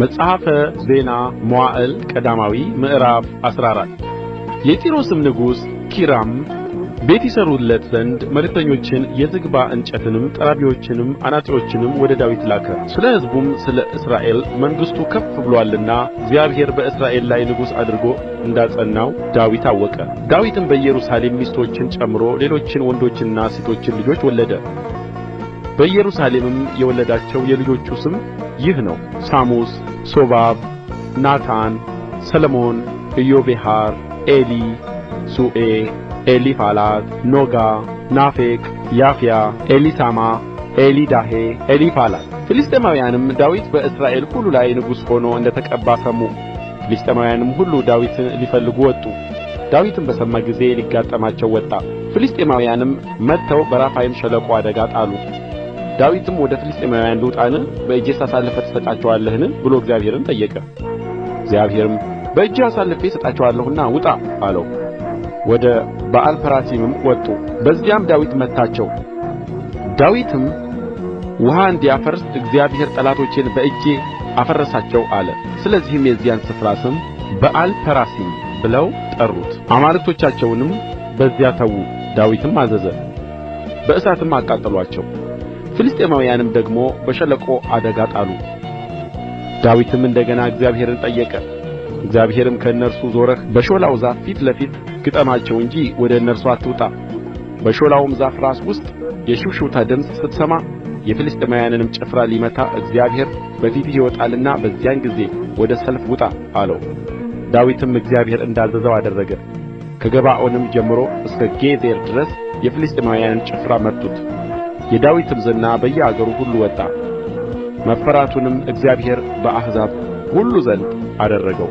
መጽሐፈ ዜና መዋዕል ቀዳማዊ ምዕራፍ 14 የጢሮስም ንጉሥ ኪራም ቤት ይሠሩለት ዘንድ መልእክተኞችን የዝግባ እንጨትንም ጠራቢዎችንም አናጢዎችንም ወደ ዳዊት ላከ። ስለ ሕዝቡም ስለ እስራኤል መንግሥቱ ከፍ ብሎአልና እግዚአብሔር በእስራኤል ላይ ንጉሥ አድርጎ እንዳጸናው ዳዊት አወቀ። ዳዊትም በኢየሩሳሌም ሚስቶችን ጨምሮ ሌሎችን ወንዶችንና ሴቶችን ልጆች ወለደ። በኢየሩሳሌምም የወለዳቸው የልጆቹ ስም ይህ ነው: ሳሙስ፣ ሶባብ፣ ናታን፣ ሰሎሞን፣ ኢያቤሐር፣ ኤሊ፣ ሱኤ፣ ኤሊፋላት፣ ኖጋ፣ ናፌቅ፣ ያፍያ፣ ኤሊሳማ፣ ኤሊዳሄ፣ ኤሊፋላት። ፍልስጥኤማውያንም ዳዊት በእስራኤል ሁሉ ላይ ንጉሥ ሆኖ እንደ ተቀባ ሰሙ። ፍልስጥኤማውያንም ሁሉ ዳዊትን ሊፈልጉ ወጡ። ዳዊትም በሰማ ጊዜ ሊጋጠማቸው ወጣ። ፍልስጥኤማውያንም መጥተው በራፋይም ሸለቆ አደጋ ጣሉ። ዳዊትም ወደ ፍልስጥኤማውያን ልውጣን? በእጄስ አሳልፈህ ትሰጣቸዋለህን? ብሎ እግዚአብሔርን ጠየቀ። እግዚአብሔርም በእጅህ አሳልፌ እሰጣቸዋለሁና ውጣ አለው። ወደ በአልፐራሲምም ወጡ። በዚያም ዳዊት መታቸው። ዳዊትም ውኃ እንዲያፈርስ እግዚአብሔር ጠላቶቼን በእጄ አፈረሳቸው አለ። ስለዚህም የዚያን ስፍራ ስም በአልፐራሲም ብለው ጠሩት። አማልክቶቻቸውንም በዚያ ተዉ። ዳዊትም አዘዘ፣ በእሳትም አቃጠሏቸው። ፍልስጥኤማውያንም ደግሞ በሸለቆ አደጋ ጣሉ። ዳዊትም እንደገና እግዚአብሔርን ጠየቀ። እግዚአብሔርም ከእነርሱ ዞረህ በሾላው ዛፍ ፊት ለፊት ግጠማቸው እንጂ ወደ እነርሱ አትውጣ። በሾላውም ዛፍ ራስ ውስጥ የሽውሽውታ ድምፅ ስትሰማ የፍልስጥኤማውያንንም ጭፍራ ሊመታ እግዚአብሔር በፊትህ ይወጣልና በዚያን ጊዜ ወደ ሰልፍ ውጣ አለው። ዳዊትም እግዚአብሔር እንዳዘዘው አደረገ። ከገባዖንም ጀምሮ እስከ ጌዝር ድረስ የፍልስጥኤማውያንን ጭፍራ መቱት። የዳዊትም ዝና በየአገሩ ሁሉ ወጣ። መፈራቱንም እግዚአብሔር በአሕዛብ ሁሉ ዘንድ አደረገው።